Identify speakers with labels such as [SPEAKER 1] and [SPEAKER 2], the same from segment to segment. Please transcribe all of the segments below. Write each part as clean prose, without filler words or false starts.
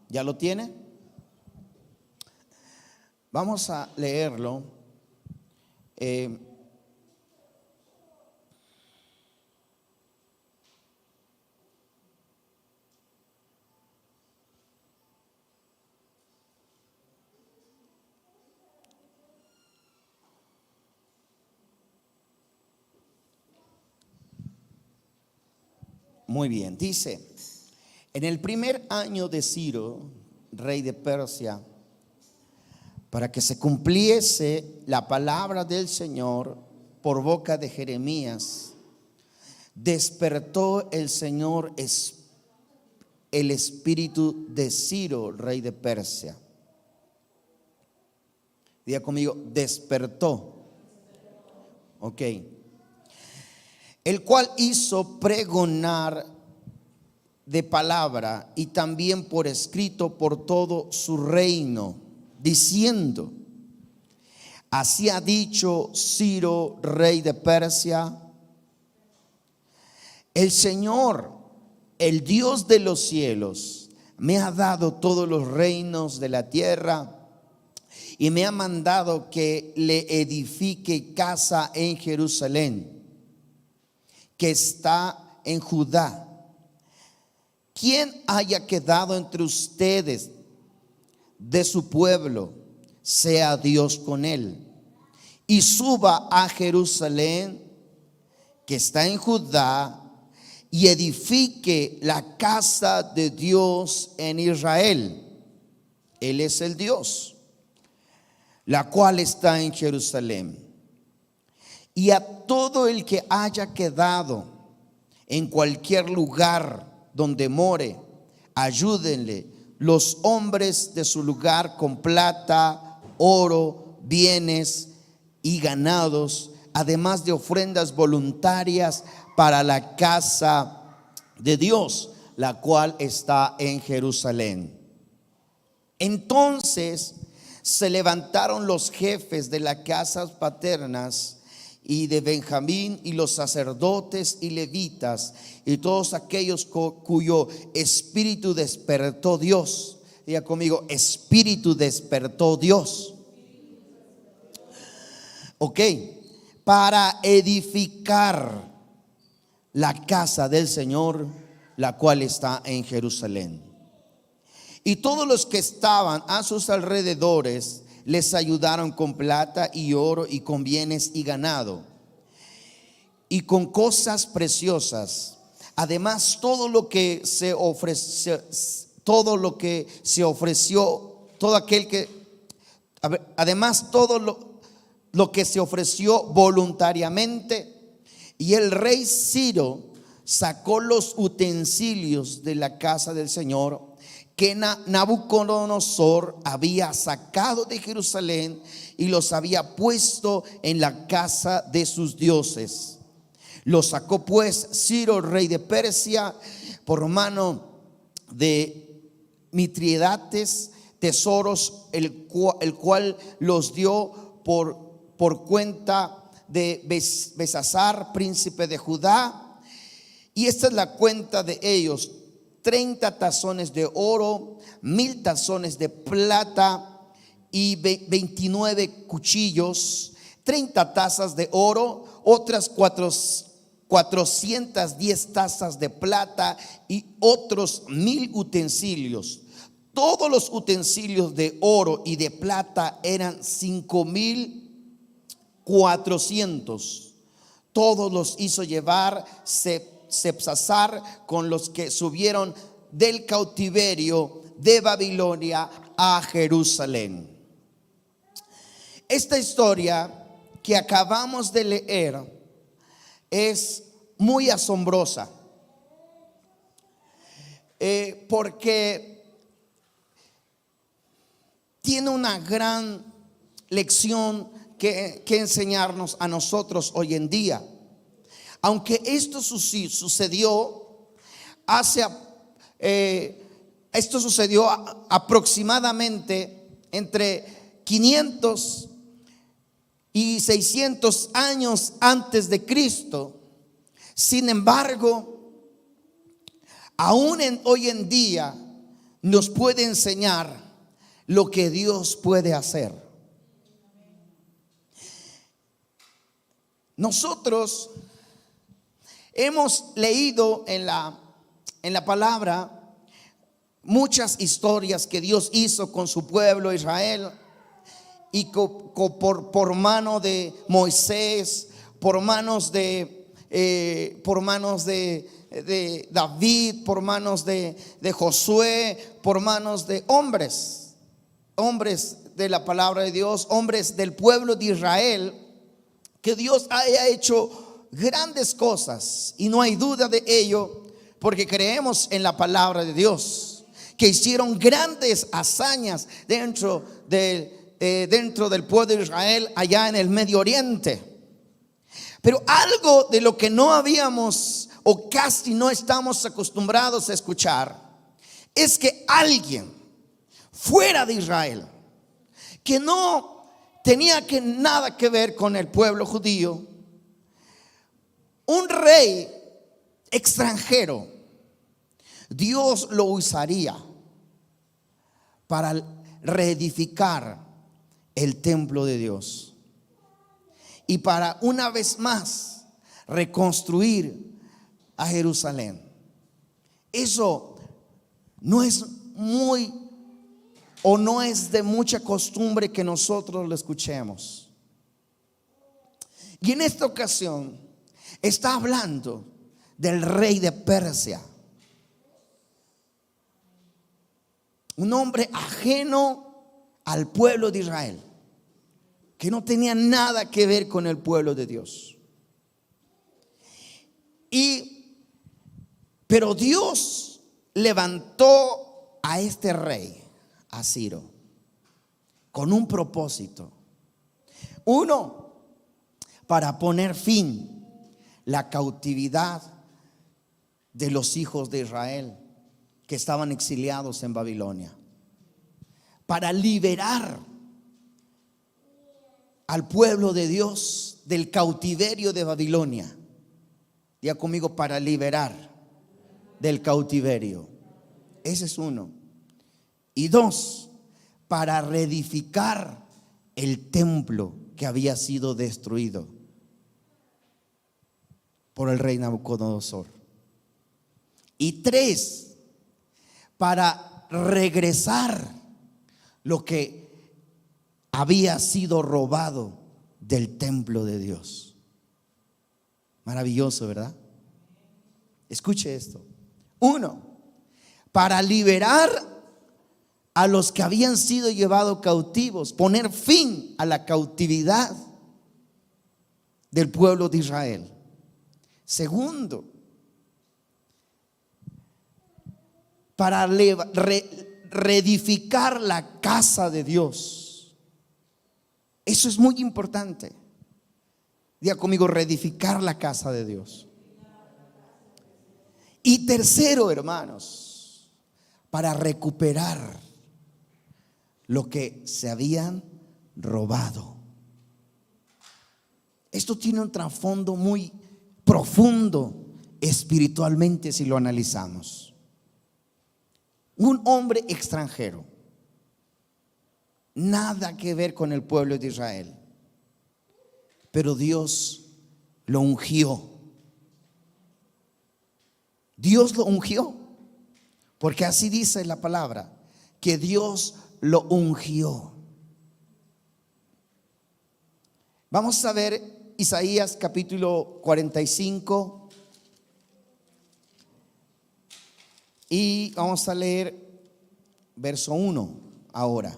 [SPEAKER 1] ¿Ya lo tiene? Vamos a leerlo. Muy bien, dice: en el primer año de Ciro, rey de Persia, para que se cumpliese la palabra del Señor por boca de Jeremías, despertó el Señor el espíritu de Ciro, rey de Persia. Diga conmigo: despertó. Ok. El cual hizo pregonar de palabra y también por escrito por todo su reino, diciendo: así ha dicho Ciro, rey de Persia, el Señor, el Dios de los cielos, me ha dado todos los reinos de la tierra y me ha mandado que le edifique casa en Jerusalén, que está en Judá. Quien haya quedado entre ustedes de su pueblo, sea Dios con él, y suba a Jerusalén, que está en Judá, y edifique la casa de Dios en Israel. Él es el Dios, la cual está en Jerusalén. Y a todo el que haya quedado en cualquier lugar donde more, ayúdenle los hombres de su lugar con plata, oro, bienes y ganados, además de ofrendas voluntarias para la casa de Dios, la cual está en Jerusalén. Entonces se levantaron los jefes de las casas paternas y de Benjamín, y los sacerdotes y levitas, y todos aquellos cuyo espíritu despertó Dios. Diga conmigo: espíritu despertó Dios. Ok, para edificar la casa del Señor, la cual está en Jerusalén. Y todos los que estaban a sus alrededores les ayudaron con plata y oro y con bienes y ganado y con cosas preciosas. Además todo lo que se ofreció, además todo lo que se ofreció voluntariamente. Y el rey Ciro sacó los utensilios de la casa del Señor que Nabucodonosor había sacado de Jerusalén, y los había puesto en la casa de sus dioses. Los sacó pues Ciro, rey de Persia, por mano de Mitrídates, tesoros, el cual los dio por cuenta de Besasar, príncipe de Judá. Y esta es la cuenta de ellos: 30 tazones de oro, 1000 tazones de plata y 29 cuchillos, 30 tazas de oro, otras 410 tazas de plata y otros 1000 utensilios. Todos los utensilios de oro y de plata eran 5400. Todos los hizo llevar Sebsasar con los que subieron del cautiverio de Babilonia a Jerusalén. Esta historia que acabamos de leer es muy asombrosa, porque tiene una gran lección que enseñarnos a nosotros hoy en día. Aunque esto sucedió aproximadamente entre 500 y 600 años antes de Cristo. Sin embargo, aún hoy en día nos puede enseñar lo que Dios puede hacer. Nosotros hemos leído en la palabra muchas historias que Dios hizo con su pueblo Israel, y por mano de Moisés, por manos de David, por manos de Josué, por manos de hombres de la palabra de Dios, hombres del pueblo de Israel, que Dios haya hecho grandes cosas, y no hay duda de ello, porque creemos en la palabra de Dios, que hicieron grandes hazañas dentro del pueblo de Israel allá en el Medio Oriente. Pero algo de lo que no habíamos o casi no estamos acostumbrados a escuchar es que alguien fuera de Israel, que no tenía nada que ver con el pueblo judío, un rey extranjero, Dios lo usaría para reedificar el templo de Dios y para una vez más reconstruir a Jerusalén. Eso no es no es de mucha costumbre que nosotros lo escuchemos. Y en esta ocasión está hablando del rey de Persia, un hombre ajeno al pueblo de Israel, que no tenía nada que ver con el pueblo de Dios. Pero Dios levantó a este rey, a Ciro, con un propósito. Uno, para poner fin la cautividad de los hijos de Israel que estaban exiliados en Babilonia, para liberar al pueblo de Dios del cautiverio de Babilonia. Diga conmigo: para liberar del cautiverio. Ese es uno. Y dos, para reedificar el templo que había sido destruido por el rey Nabucodonosor. Y tres, para regresar lo que había sido robado del templo de Dios. Maravilloso, ¿verdad? Escuche esto. Uno, para liberar a los que habían sido llevados cautivos, poner fin a la cautividad del pueblo de Israel. Segundo, para reedificar la casa de Dios. Eso es muy importante. Diga conmigo: reedificar la casa de Dios. Y tercero, hermanos, para recuperar lo que se habían robado. Esto tiene un trasfondo muy profundo espiritualmente si lo analizamos. Un hombre extranjero, nada que ver con el pueblo de Israel, pero Dios lo ungió. Dios lo ungió, porque así dice la palabra, que Dios lo ungió. Vamos a ver Isaías capítulo 45 y vamos a leer verso 1 ahora.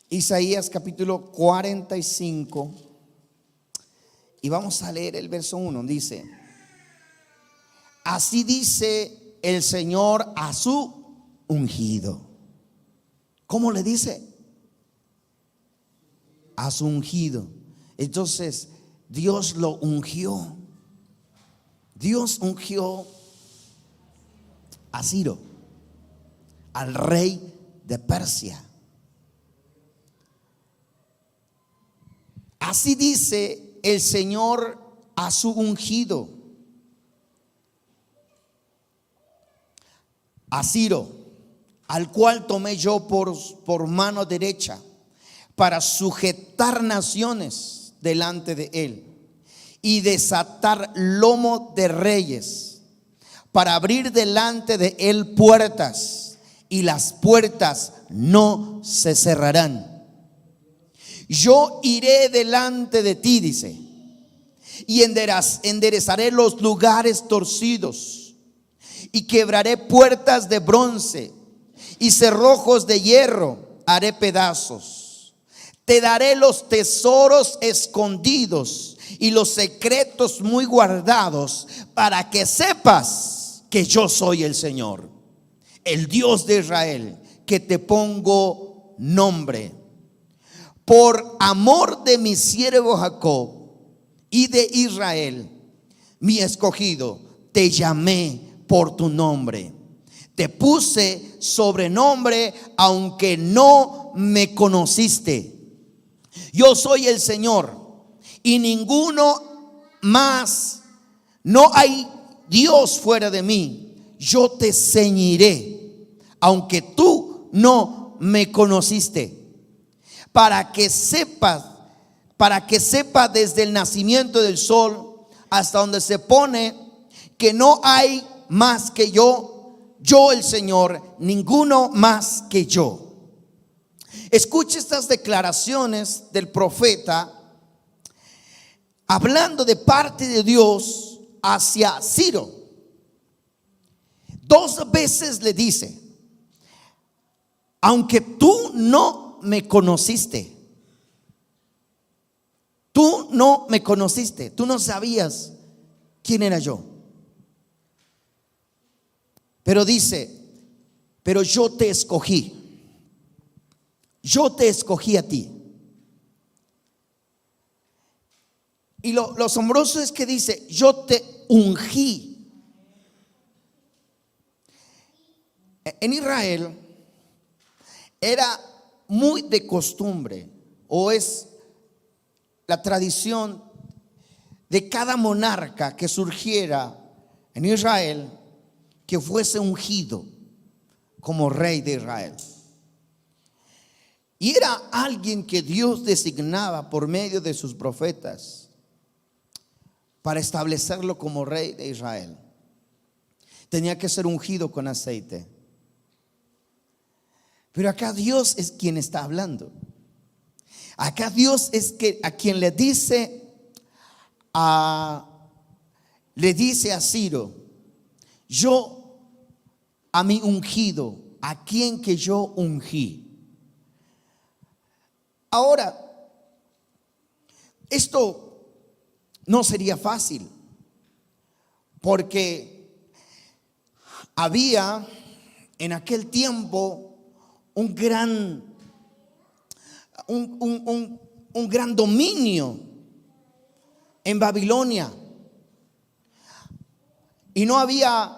[SPEAKER 1] Isaías capítulo 45 y vamos a leer el verso 1. Dice: así dice el Señor a su ungido. ¿Cómo le dice? A su ungido. Entonces Dios lo ungió. Dios ungió a Ciro, al rey de Persia. Así dice el Señor a su ungido, a Ciro, al cual tomé yo por mano derecha, para sujetar naciones delante de él y desatar lomo de reyes, para abrir delante de él puertas, y las puertas no se cerrarán. Yo iré delante de ti, dice, y enderezaré los lugares torcidos, y quebraré puertas de bronce, y cerrojos de hierro haré pedazos. Te daré los tesoros escondidos y los secretos muy guardados, para que sepas que yo soy el Señor, el Dios de Israel, que te pongo nombre. Por amor de mi siervo Jacob y de Israel, mi escogido, te llamé por tu nombre. Te puse sobrenombre, aunque no me conociste. Yo soy el Señor y ninguno más. No hay Dios fuera de mí. Yo te ceñiré, aunque tú no me conociste, para que sepas desde el nacimiento del sol hasta donde se pone, que no hay más que yo el Señor, ninguno más que yo. Escuche estas declaraciones del profeta, hablando de parte de Dios hacia Ciro. 2 veces le dice: aunque tú no me conociste, tú no me conociste, tú no sabías quién era yo. Pero dice: pero yo te escogí. Yo te escogí a ti. Y lo asombroso es que dice: yo te ungí. En Israel era muy de costumbre, o es la tradición de cada monarca que surgiera en Israel, que fuese ungido como rey de Israel. Y era alguien que Dios designaba por medio de sus profetas para establecerlo como rey de Israel. Tenía que ser ungido con aceite. Pero acá Dios es quien está hablando. Acá Dios es a quien le dice a Ciro: yo a mi ungido, a quien que yo ungí. Ahora, esto no sería fácil, porque había en aquel tiempo un gran dominio en Babilonia, y no había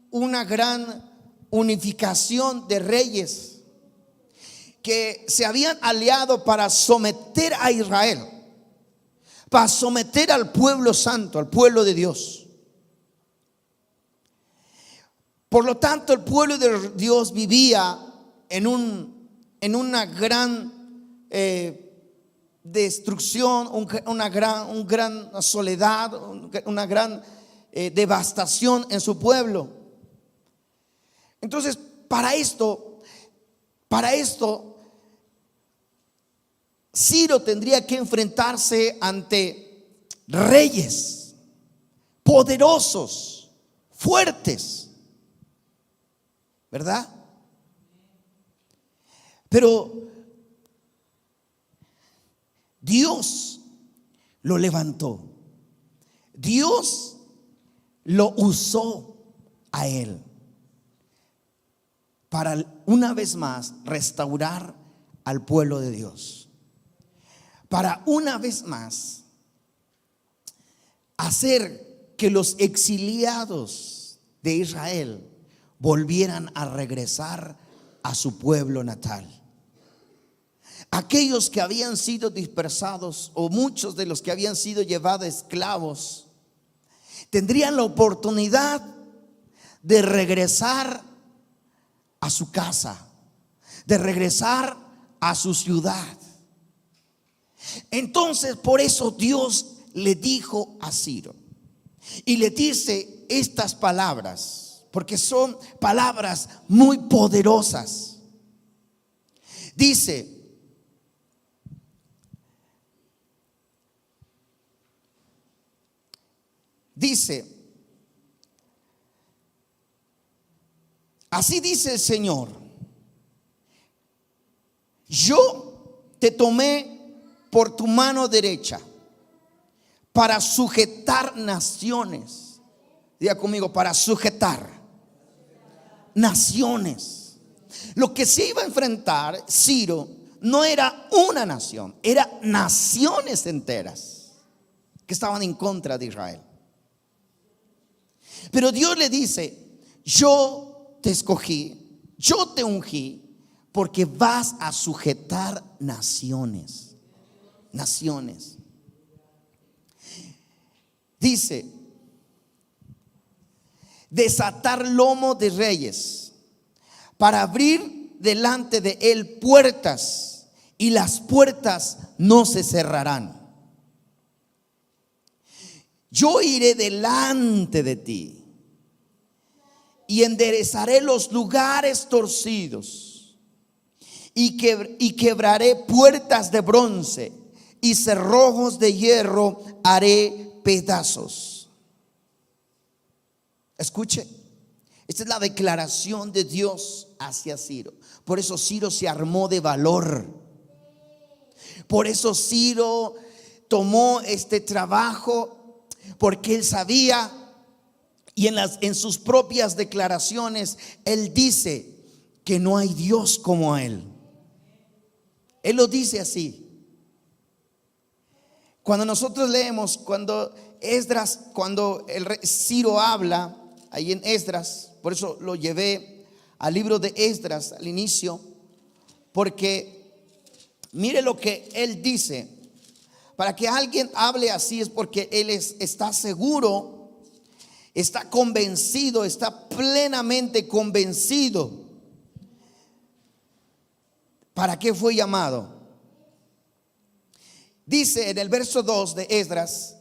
[SPEAKER 1] una gran unificación de reyes que se habían aliado para someter a Israel, para someter al pueblo santo, al pueblo de Dios. Por lo tanto, el pueblo de Dios vivía en una gran destrucción, una gran soledad, una gran devastación en su pueblo. Entonces, para esto Ciro tendría que enfrentarse ante reyes poderosos, fuertes, ¿verdad? Pero Dios lo levantó. Dios lo usó a él para una vez más restaurar al pueblo de Dios, para una vez más hacer que los exiliados de Israel volvieran a regresar a su pueblo natal. Aquellos que habían sido dispersados, o muchos de los que habían sido llevados esclavos, tendrían la oportunidad de regresar a su casa, de regresar a su ciudad. Entonces, por eso Dios le dijo a Ciro y le dice estas palabras, porque son palabras muy poderosas. Dice: así dice el Señor, yo te tomé por tu mano derecha para sujetar naciones. Diga conmigo: para sujetar naciones. Lo que se iba a enfrentar Ciro no era una nación, eran naciones enteras que estaban en contra de Israel. Pero Dios le dice: yo te escogí, yo te ungí, porque vas a sujetar naciones. Naciones. Dice: desatar lomo de reyes, para abrir delante de él puertas, y las puertas no se cerrarán. Yo iré delante de ti y enderezaré los lugares torcidos, y quebraré puertas de bronce, y cerrojos de hierro haré pedazos. Escuche, esta es la declaración de Dios hacia Ciro. Por eso Ciro se armó de valor. Por eso Ciro tomó este trabajo, porque él sabía, y en sus propias declaraciones él dice que no hay Dios como él. Él lo dice así. Cuando nosotros leemos, cuando el rey Ciro habla ahí en Esdras, por eso lo llevé al libro de Esdras al inicio, porque mire lo que él dice. Para que alguien hable así es porque él está seguro, está convencido, está plenamente convencido. ¿Para qué fue llamado? Dice en el verso 2 de Esdras,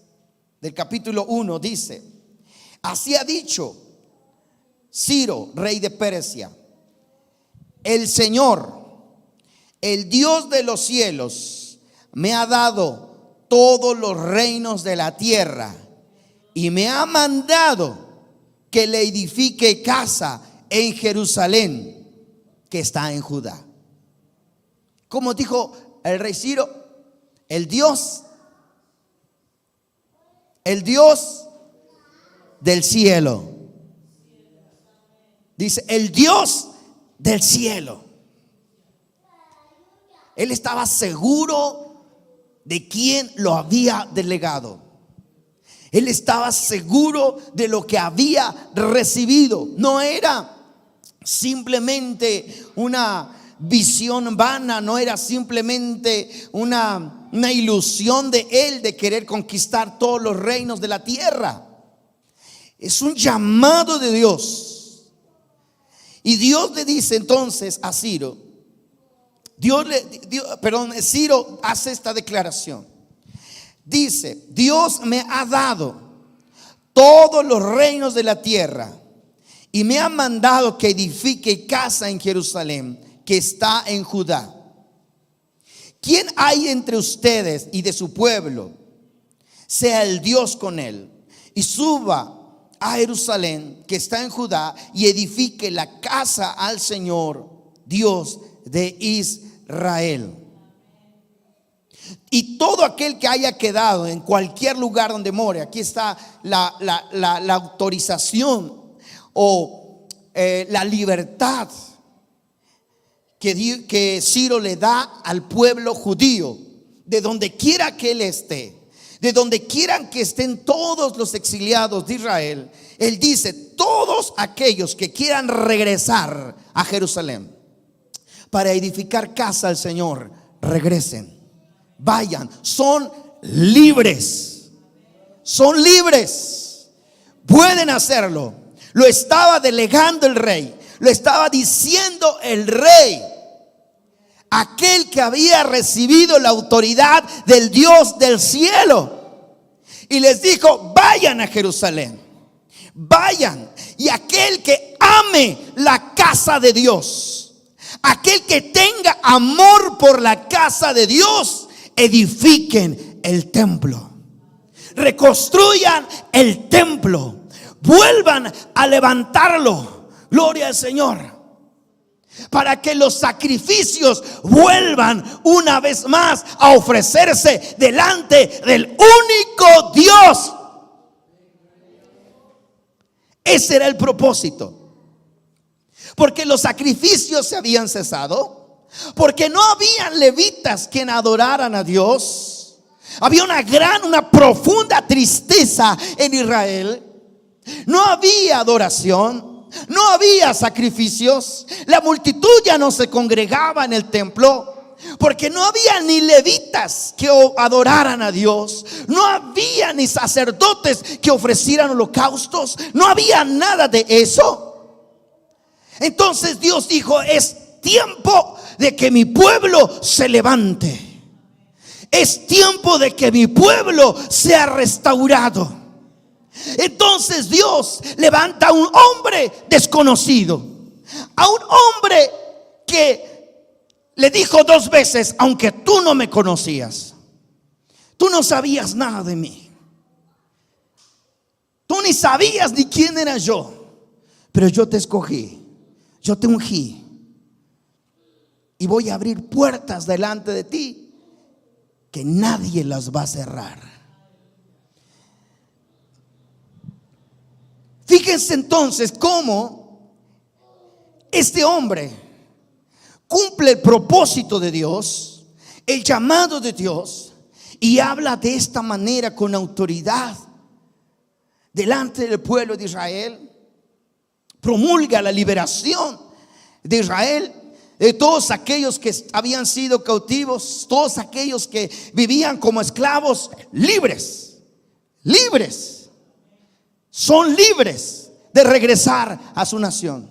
[SPEAKER 1] del capítulo 1, dice: así ha dicho Ciro, rey de Persia, el Señor, el Dios de los cielos, me ha dado todos los reinos de la tierra, y me ha mandado que le edifique casa en Jerusalén, que está en Judá. Como dijo el rey Ciro, el Dios del cielo. Dice: el Dios del cielo. Él estaba seguro de quién lo había delegado. Él estaba seguro de lo que había recibido. No era simplemente una visión vana, no era simplemente una ilusión de él de querer conquistar todos los reinos de la tierra. Es un llamado de Dios. Y Dios le dice entonces a Ciro, Ciro hace esta declaración. Dice: Dios me ha dado todos los reinos de la tierra, y me ha mandado que edifique casa en Jerusalén, que está en Judá. ¿Quién hay entre ustedes y de su pueblo? Sea el Dios con él, y suba a Jerusalén, que está en Judá, y edifique la casa al Señor, Dios de Israel. Y todo aquel que haya quedado en cualquier lugar donde more, aquí está la autorización o la libertad que Ciro le da al pueblo judío, de donde quiera que él esté, de donde quieran que estén todos los exiliados de Israel. Él dice: todos aquellos que quieran regresar a Jerusalén para edificar casa al Señor, regresen, vayan, son libres, pueden hacerlo. Lo estaba delegando el rey. Lo estaba diciendo el rey. Aquel que había recibido la autoridad del Dios del cielo. Y les dijo: vayan a Jerusalén. Vayan. Y aquel que ame la casa de Dios, aquel que tenga amor por la casa de Dios, edifiquen el templo. Reconstruyan el templo. Vuelvan a levantarlo. Gloria al Señor. Para que los sacrificios vuelvan una vez más a ofrecerse delante del único Dios. Ese era el propósito. Porque los sacrificios se habían cesado. Porque no habían levitas quien adoraran a Dios. Había una profunda tristeza en Israel. No había adoración. No había sacrificios. La multitud ya no se congregaba en el templo, porque no había ni levitas que adoraran a Dios. No había ni sacerdotes que ofrecieran holocaustos. No había nada de eso. Entonces Dios dijo: es tiempo de que mi pueblo se levante. Es tiempo de que mi pueblo sea restaurado. Entonces Dios levanta a un hombre desconocido, a un hombre que le dijo 2 veces: aunque tú no me conocías, tú no sabías nada de mí, tú ni sabías ni quién era yo, pero yo te escogí, yo te ungí y voy a abrir puertas delante de ti que nadie las va a cerrar. Fíjense entonces cómo este hombre cumple el propósito de Dios, el llamado de Dios, y habla de esta manera con autoridad delante del pueblo de Israel. Promulga la liberación de Israel, de todos aquellos que habían sido cautivos, todos aquellos que vivían como esclavos, libres. Son libres de regresar a su nación.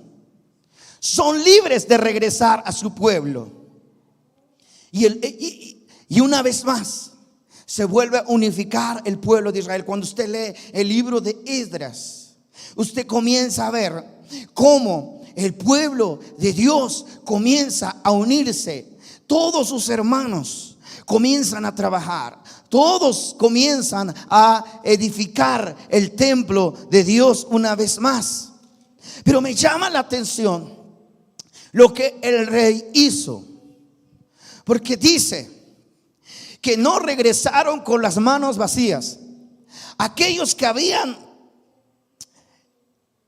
[SPEAKER 1] Son libres de regresar a su pueblo. Y una vez más se vuelve a unificar el pueblo de Israel. Cuando usted lee el libro de Esdras, usted comienza a ver cómo el pueblo de Dios comienza a unirse. Todos sus hermanos comienzan a trabajar. Todos comienzan a edificar el templo de Dios una vez más. Pero me llama la atención lo que el rey hizo, porque dice que no regresaron con las manos vacías. Aquellos que habían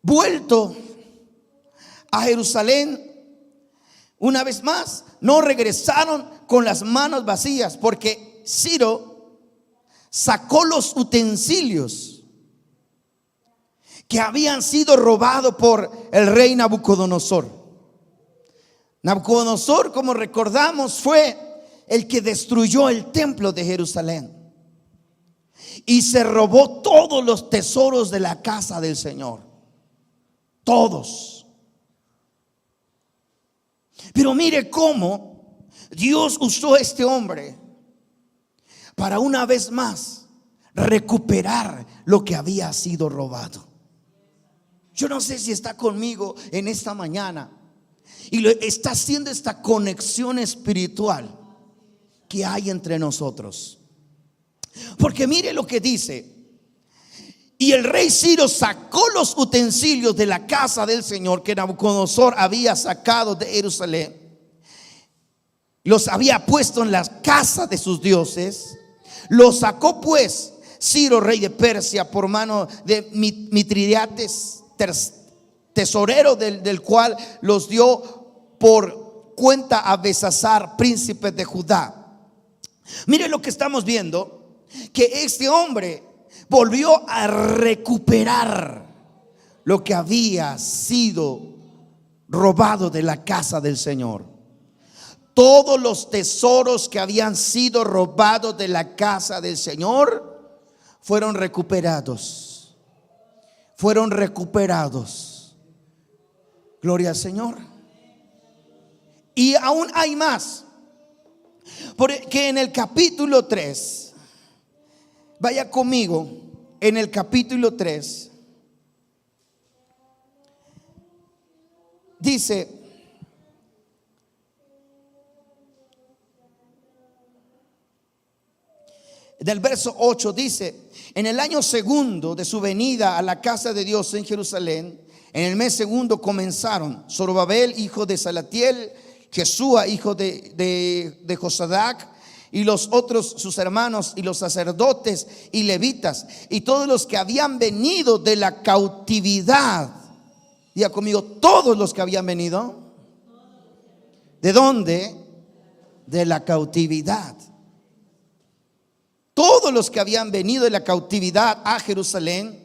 [SPEAKER 1] vuelto a Jerusalén una vez más, no regresaron con las manos vacías, porque Ciro sacó los utensilios que habían sido robados por el rey Nabucodonosor. Nabucodonosor, como recordamos, fue el que destruyó el templo de Jerusalén y se robó todos los tesoros de la casa del Señor. Todos. Pero mire cómo Dios usó a este hombre para una vez más recuperar lo que había sido robado. Yo no sé si está conmigo en esta mañana y está haciendo esta conexión espiritual que hay entre nosotros. Porque mire lo que dice: y el rey Ciro sacó los utensilios de la casa del Señor que Nabucodonosor había sacado de Jerusalén, los había puesto en la casa de sus dioses. Los sacó pues Ciro, rey de Persia, por mano de Mitridates, tesorero del cual los dio por cuenta a Besasar, príncipe de Judá. Mire lo que estamos viendo, que este hombre volvió a recuperar lo que había sido robado de la casa del Señor. Todos los tesoros que habían sido robados de la casa del Señor fueron recuperados. fueron recuperados. Gloria al Señor. Y aún hay más. Porque en el capítulo 3, vaya conmigo, en el capítulo 3, dice: del verso 8 dice: en el año segundo de su venida a la casa de Dios en Jerusalén, en el mes segundo comenzaron Zorobabel, hijo de Salatiel, Jesúa, hijo de Josadac, y los otros sus hermanos, y los sacerdotes y levitas, y todos los que habían venido de la cautividad. Diga conmigo: todos los que habían venido. ¿De dónde? De la cautividad. Todos los que habían venido de la cautividad a Jerusalén,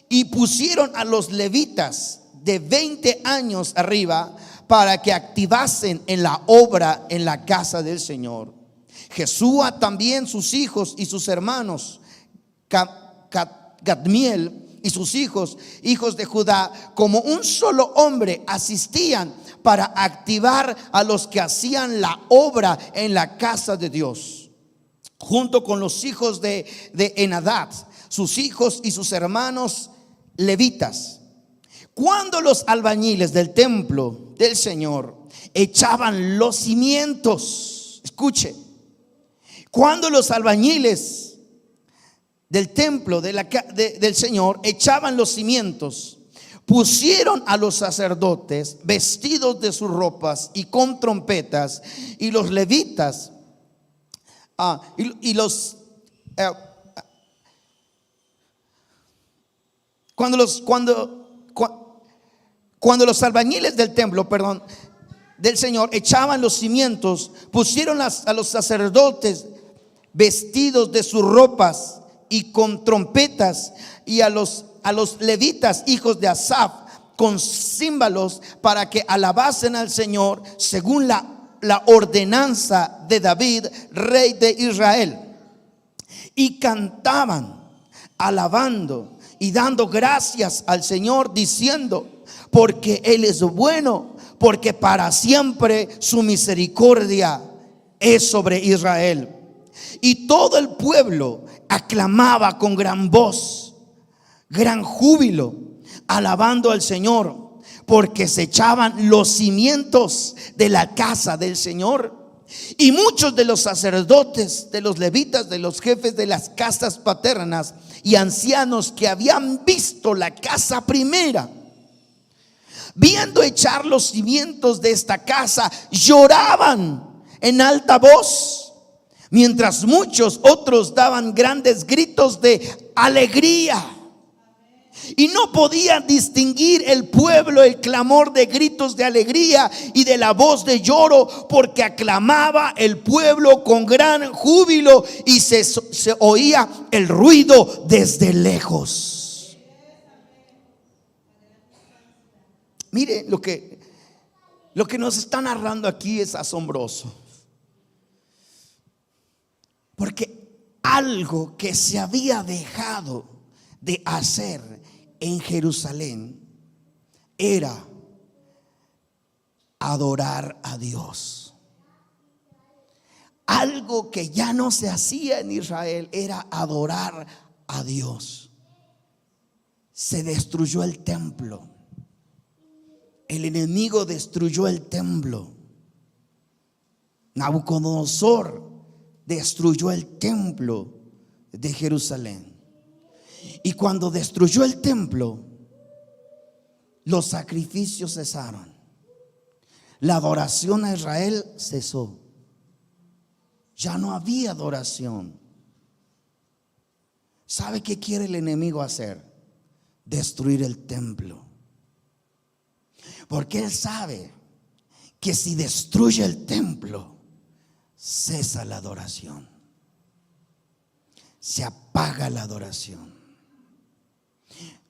[SPEAKER 1] y pusieron a los levitas de 20 años arriba para que activasen en la obra en la casa del Señor. Jesúa también, sus hijos y sus hermanos, Gadmiel y sus hijos, hijos de Judá, como un solo hombre asistían para activar a los que hacían la obra en la casa de Dios, junto con los hijos de Enadad, sus hijos y sus hermanos levitas. Cuando los albañiles del templo del Señor echaban los cimientos, escuche, cuando los albañiles del templo del Señor echaban los cimientos, pusieron a los sacerdotes vestidos de sus ropas y con trompetas, y los levitas cuando los albañiles del templo, del Señor echaban los cimientos, pusieron a los sacerdotes vestidos de sus ropas y con trompetas, y a los levitas, hijos de Asaf, con címbalos, para que alabasen al Señor según la ordenanza de David, rey de Israel. Y cantaban, alabando y dando gracias al Señor, diciendo: porque Él es bueno, porque para siempre su misericordia es sobre Israel. Y todo el pueblo aclamaba con gran voz, gran júbilo, alabando al Señor, porque se echaban los cimientos de la casa del Señor. Y muchos de los sacerdotes, de los levitas, de los jefes de las casas paternas y ancianos que habían visto la casa primera, viendo echar los cimientos de esta casa, lloraban en alta voz, mientras muchos otros daban grandes gritos de alegría. Y no podía distinguir el pueblo el clamor de gritos de alegría y de la voz de lloro, porque aclamaba el pueblo con gran júbilo, y se oía el ruido desde lejos. Mire, lo que nos está narrando aquí es asombroso, porque algo que se había dejado de hacer en Jerusalén era adorar a Dios. Algo que ya no se hacía en Israel era adorar a Dios. Se destruyó el templo. El enemigo destruyó el templo. Nabucodonosor destruyó el templo de Jerusalén. Y cuando destruyó el templo, los sacrificios cesaron. La adoración a Israel cesó. Ya no había adoración. ¿Sabe qué quiere el enemigo hacer? Destruir el templo. Porque él sabe que si destruye el templo, cesa la adoración. Se apaga la adoración.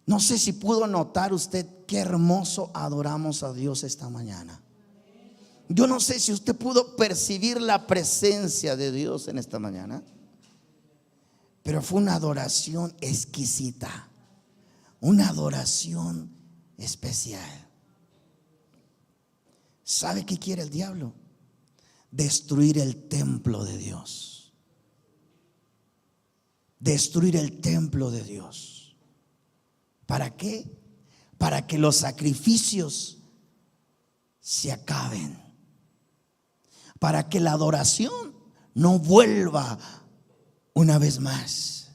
[SPEAKER 1] No sé si pudo notar usted qué hermoso adoramos a Dios esta mañana. Yo no sé si usted pudo percibir la presencia de Dios en esta mañana, pero fue una adoración exquisita, una adoración especial. ¿Sabe qué quiere el diablo? Destruir el templo de Dios. Destruir el templo de Dios. ¿Para qué? Para que los sacrificios se acaben. Para que la adoración no vuelva una vez más.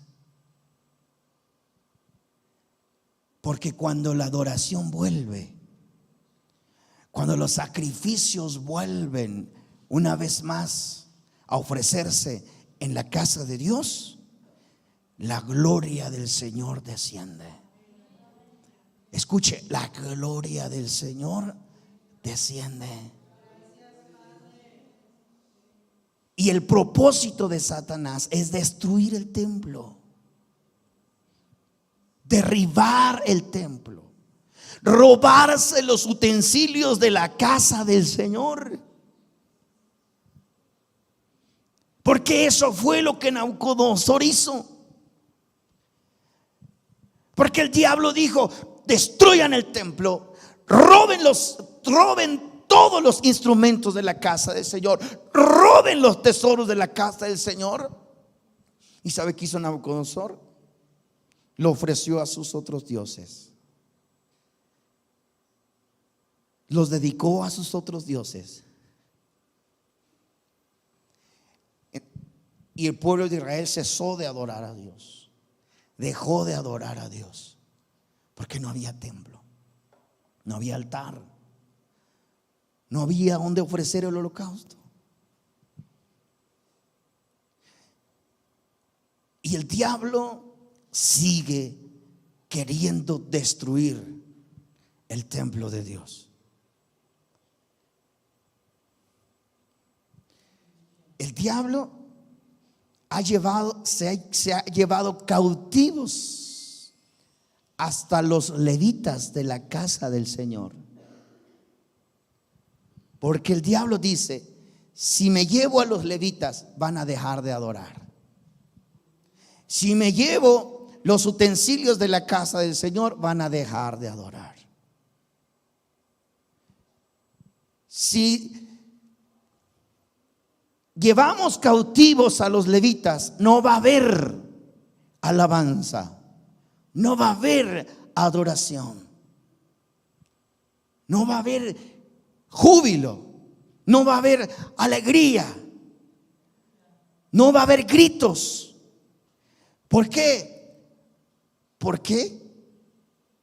[SPEAKER 1] Porque cuando la adoración vuelve, cuando los sacrificios vuelven una vez más a ofrecerse en la casa de Dios, la gloria del Señor desciende. Escuche, la gloria del Señor desciende. Y el propósito de Satanás es destruir el templo, derribar el templo, robarse los utensilios de la casa del Señor. Porque eso fue lo que Nabucodonosor hizo. Porque el diablo dijo: destruyan el templo, roben todos los instrumentos de la casa del Señor, roben los tesoros de la casa del Señor. ¿Y sabe qué hizo Nabucodonosor? Lo ofreció a sus otros dioses. Los dedicó a sus otros dioses. Y el pueblo de Israel cesó de adorar a Dios. Dejó de adorar a Dios. Porque no había templo, no había altar, no había donde ofrecer el holocausto. Y el diablo sigue queriendo destruir el templo de Dios. El diablo se ha llevado cautivos hasta los levitas de la casa del Señor. Porque el diablo dice: si me llevo a los levitas, van a dejar de adorar. Si me llevo los utensilios de la casa del Señor, van a dejar de adorar. Si llevamos cautivos a los levitas, no va a haber alabanza, no va a haber adoración, no va a haber júbilo, no va a haber alegría, no va a haber gritos. ¿Por qué? ¿Por qué?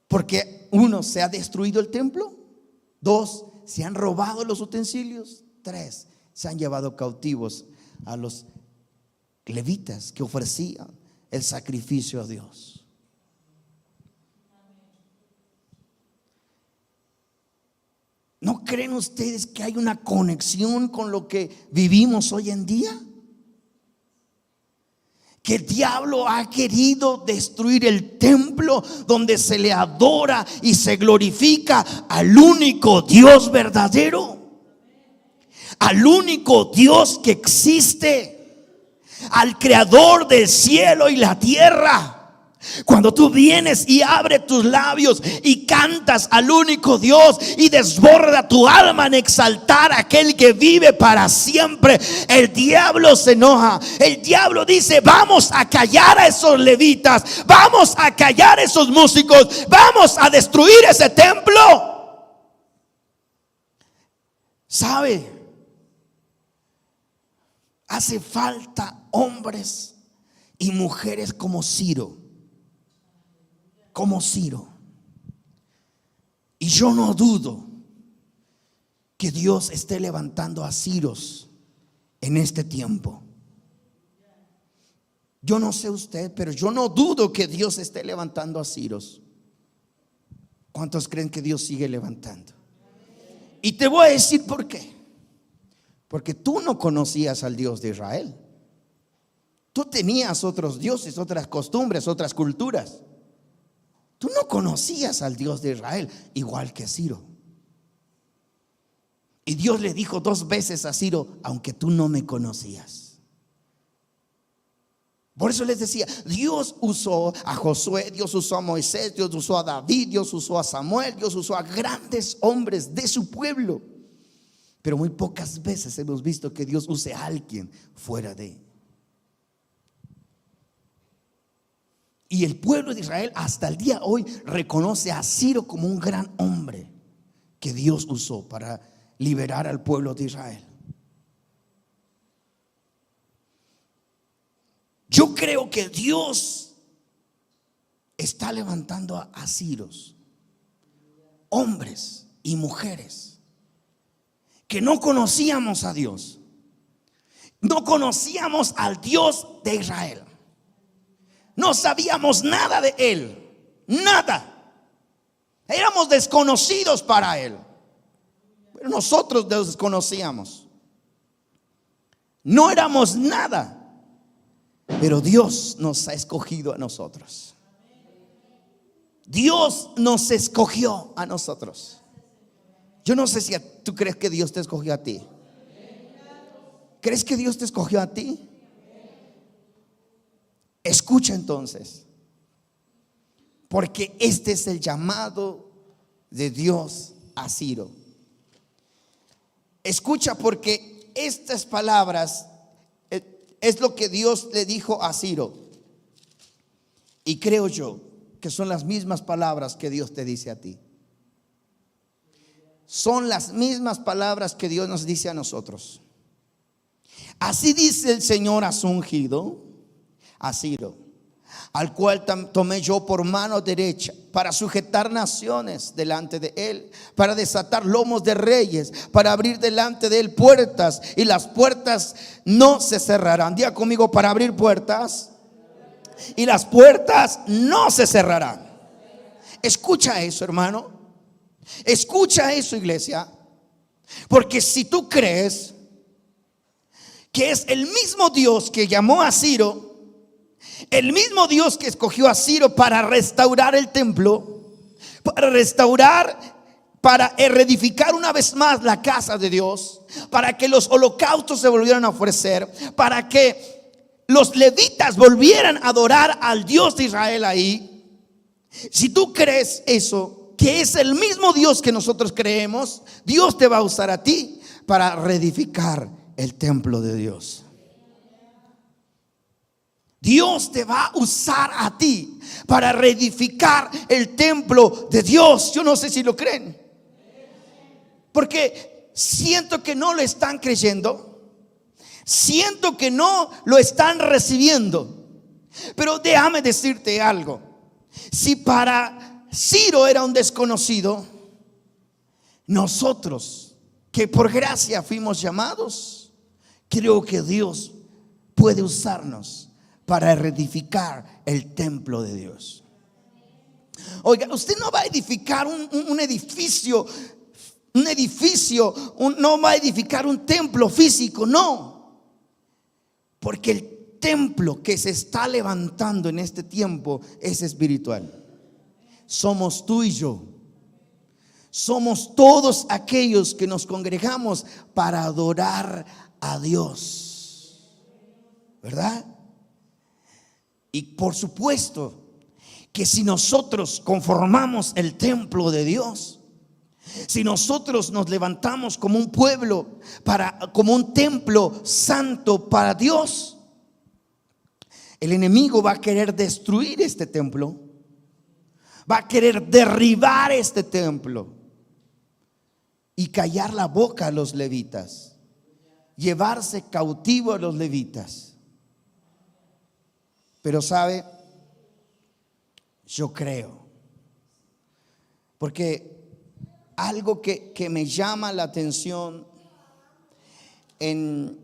[SPEAKER 1] Porque uno, se ha destruido el templo. Dos, se han robado los utensilios. Tres, se han llevado cautivos a los levitas que ofrecían el sacrificio a Dios. ¿No creen ustedes que hay una conexión con lo que vivimos hoy en día? Que el diablo ha querido destruir el templo donde se le adora y se glorifica al único Dios verdadero, al único Dios que existe, al creador del cielo y la tierra. Cuando tú vienes y abres tus labios y cantas al único Dios y desborda tu alma en exaltar a aquel que vive para siempre, el diablo se enoja. El diablo dice: vamos a callar a esos levitas, vamos a callar a esos músicos, vamos a destruir ese templo. ¿Sabe? Hace falta hombres y mujeres como Ciro. Como Ciro. Y yo no dudo que Dios esté levantando a Ciros en este tiempo. Yo no sé usted, pero yo no dudo que Dios esté levantando a Ciros. ¿Cuántos creen que Dios sigue levantando? Y te voy a decir por qué. Porque tú no conocías al Dios de Israel. Tú tenías otros dioses, otras costumbres, otras culturas. Tú no conocías al Dios de Israel, igual que Ciro. Y Dios le dijo 2 veces a Ciro: aunque tú no me conocías, Por eso les decía, Dios usó a Josué, Dios usó a Moisés, Dios usó a David, Dios usó a Samuel, Dios usó a grandes hombres de su pueblo. Pero muy pocas veces hemos visto que Dios use a alguien fuera de él. Y el pueblo de Israel hasta el día de hoy reconoce a Ciro como un gran hombre que Dios usó para liberar al pueblo de Israel. Yo creo que Dios está levantando a Ciros, hombres y mujeres que no conocíamos a Dios, no conocíamos al Dios de Israel, no sabíamos nada de Él, nada, éramos desconocidos para Él, pero nosotros los desconocíamos, no éramos nada. Pero Dios nos ha escogido a nosotros. Dios nos escogió a nosotros. Yo no sé si tú crees que Dios te escogió a ti. ¿Crees que Dios te escogió a ti? Escucha entonces, porque este es el llamado de Dios a Ciro. Escucha, porque estas palabras es lo que Dios le dijo a Ciro. Y creo yo que son las mismas palabras que Dios te dice a ti. Son las mismas palabras que Dios nos dice a nosotros. Así dice el Señor a su ungido, a Ciro, al cual tomé yo por mano derecha para sujetar naciones delante de él, para desatar lomos de reyes, para abrir delante de él puertas, y las puertas no se cerrarán. Diga conmigo: para abrir puertas, y las puertas no se cerrarán. Escucha eso, hermano. Escucha eso, iglesia. Porque si tú crees que es el mismo Dios que llamó a Ciro, el mismo Dios que escogió a Ciro para restaurar el templo, para restaurar, para reedificar una vez más la casa de Dios, para que los holocaustos se volvieran a ofrecer, para que los levitas volvieran a adorar al Dios de Israel ahí. Si tú crees eso, que es el mismo Dios que nosotros creemos, Dios te va a usar a ti para reedificar el templo de Dios. Dios te va a usar a ti para reedificar el templo de Dios. Yo no sé si lo creen, porque siento que no lo están creyendo, siento que no lo están recibiendo. Pero déjame decirte algo. Si para Ciro era un desconocido, nosotros que por gracia fuimos llamados, creo que Dios puede usarnos para reedificar el templo de Dios. Oiga, usted no va a edificar un edificio, no va a edificar un templo físico, no. Porque el templo que se está levantando en este tiempo es espiritual. Somos tú y yo. Somos todos aquellos que nos congregamos para adorar a Dios, ¿verdad? Y por supuesto que si nosotros conformamos el templo de Dios, si nosotros nos levantamos como un pueblo, como un templo santo para Dios, el enemigo va a querer destruir este templo, va a querer derribar este templo y callar la boca a los levitas, llevarse cautivo a los levitas. Pero sabe, yo creo, porque algo que me llama la atención en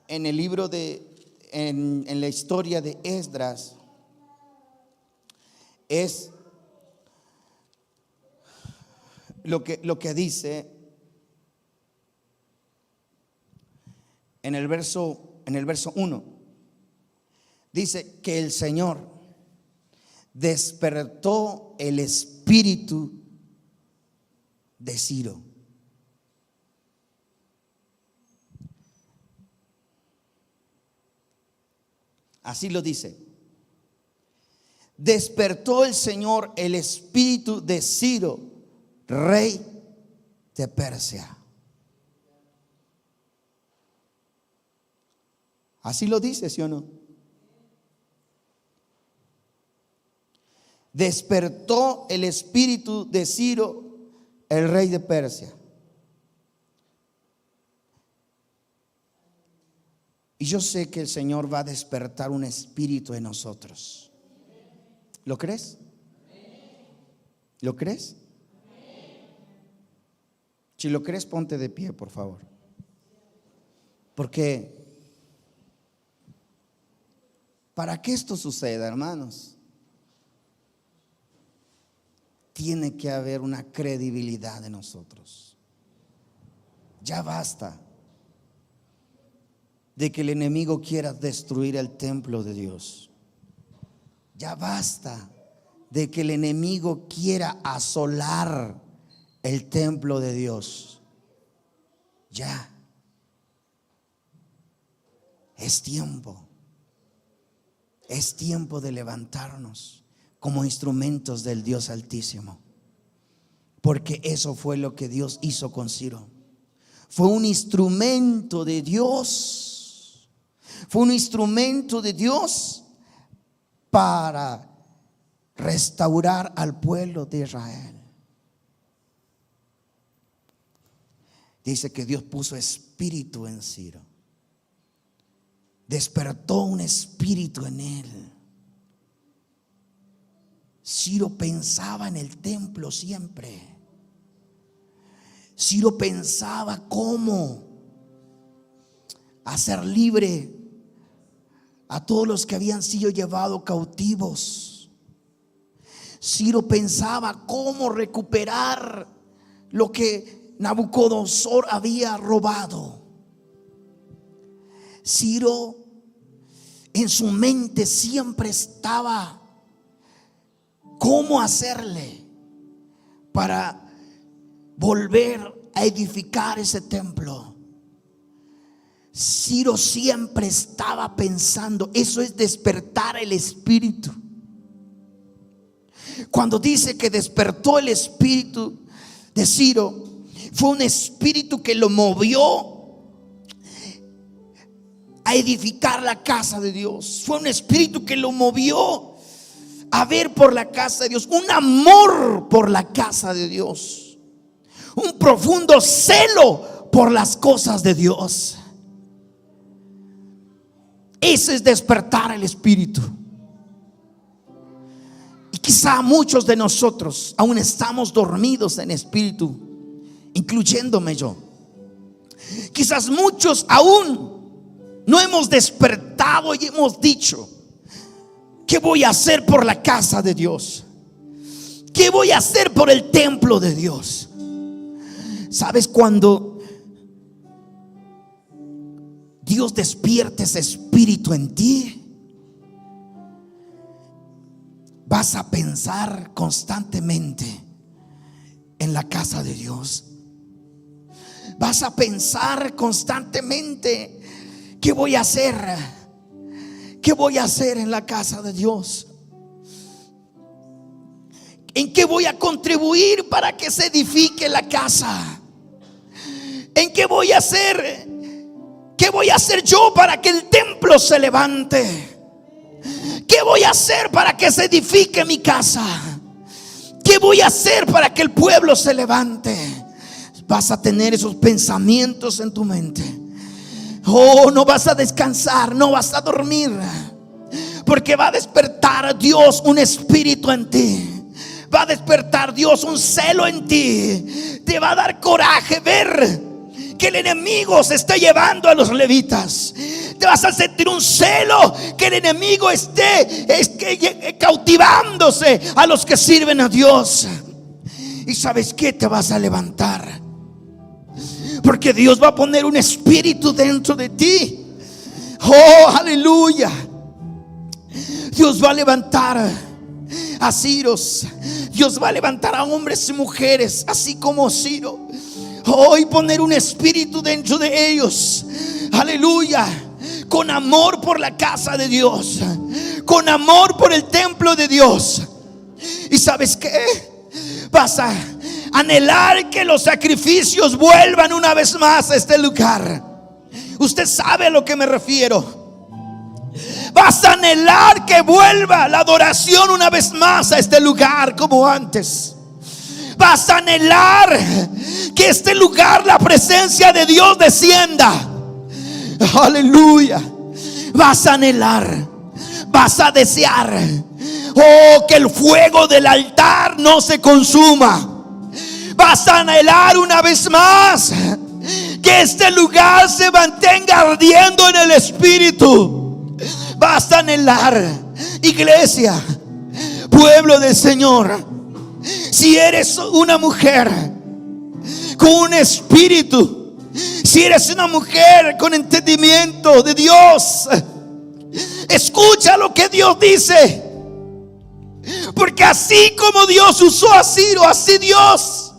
[SPEAKER 1] el libro en la historia de Esdras, es lo que dice en el verso 1. Dice que el Señor despertó el espíritu de Ciro. Así lo dice. Despertó el Señor el espíritu de Ciro, rey de Persia. Así lo dice, ¿sí o no? Despertó el espíritu de Ciro, el rey de Persia. Y yo sé que el Señor va a despertar un espíritu en nosotros. ¿Lo crees? ¿Lo crees? Si lo crees, ponte de pie, por favor. Porque para que esto suceda, hermanos, tiene que haber una credibilidad de nosotros. Ya basta de que el enemigo quiera destruir el templo de Dios. Ya basta de que el enemigo quiera asolar el templo de Dios. Ya es tiempo de levantarnos como instrumentos del Dios Altísimo, porque eso fue lo que Dios hizo con Ciro. Fue un instrumento de Dios. Fue un instrumento de Dios para restaurar al pueblo de Israel. Dice que Dios puso espíritu en Ciro. Despertó un espíritu en él. Ciro pensaba en el templo siempre. Ciro pensaba cómo hacer libre a todos los que habían sido llevados cautivos. Ciro pensaba cómo recuperar lo que Nabucodonosor había robado. Ciro en su mente siempre estaba cómo hacerle para volver a edificar ese templo. Ciro siempre estaba pensando, eso es despertar el espíritu. Cuando dice que despertó el espíritu de Ciro, fue un espíritu que lo movió a edificar la casa de Dios. Fue un espíritu que lo movió a ver por la casa de Dios, un amor por la casa de Dios, un profundo celo por las cosas de Dios. Ese es despertar el espíritu. Y quizá muchos de nosotros aún estamos dormidos en espíritu, incluyéndome yo. Quizás muchos aún no hemos despertado y hemos dicho: ¿qué voy a hacer por la casa de Dios? ¿Qué voy a hacer por el templo de Dios? ¿Sabes? Cuando Dios despierte ese espíritu en ti, vas a pensar constantemente en la casa de Dios. Vas a pensar constantemente: ¿qué voy a hacer? ¿Qué voy a hacer en la casa de Dios? ¿En qué voy a contribuir para que se edifique la casa? ¿En qué voy a hacer? ¿Qué voy a hacer yo para que el templo se levante? ¿Qué voy a hacer para que se edifique mi casa? ¿Qué voy a hacer para que el pueblo se levante? Vas a tener esos pensamientos en tu mente. Oh, no vas a descansar, no vas a dormir, porque va a despertar Dios un espíritu en ti. Va a despertar Dios un celo en ti. Te va a dar coraje ver que el enemigo se está llevando a los levitas. Te vas a sentir un celo que el enemigo esté cautivándose a los que sirven a Dios. Y ¿sabes qué? Te vas a levantar, porque Dios va a poner un espíritu dentro de ti. Oh, aleluya. Dios va a levantar a Ciros. Dios va a levantar a hombres y mujeres así como Ciro. Oh, y poner un espíritu dentro de ellos. Aleluya. con amor por la casa de Dios, con amor por el templo de Dios. ¿Y sabes qué? Vas a anhelar que los sacrificios vuelvan una vez más a este lugar. Usted sabe a lo que me refiero. Vas a anhelar que vuelva la adoración una vez más a este lugar como antes. Vas a anhelar que este lugar, la presencia de Dios descienda. Aleluya. Vas a anhelar, vas a desear, oh, que el fuego del altar no se consuma. Vas a anhelar una vez más que este lugar se mantenga ardiendo en el Espíritu. Vas a anhelar, iglesia, pueblo del Señor, si eres una mujer con un espíritu, si eres una mujer con entendimiento de Dios, escucha lo que Dios dice. Porque así como Dios usó a Ciro, así Dios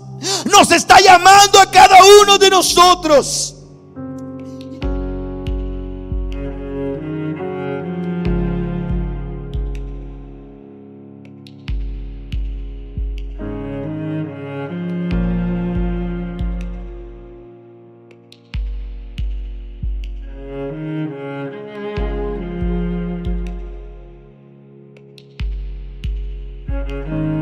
[SPEAKER 1] nos está llamando a cada uno de nosotros.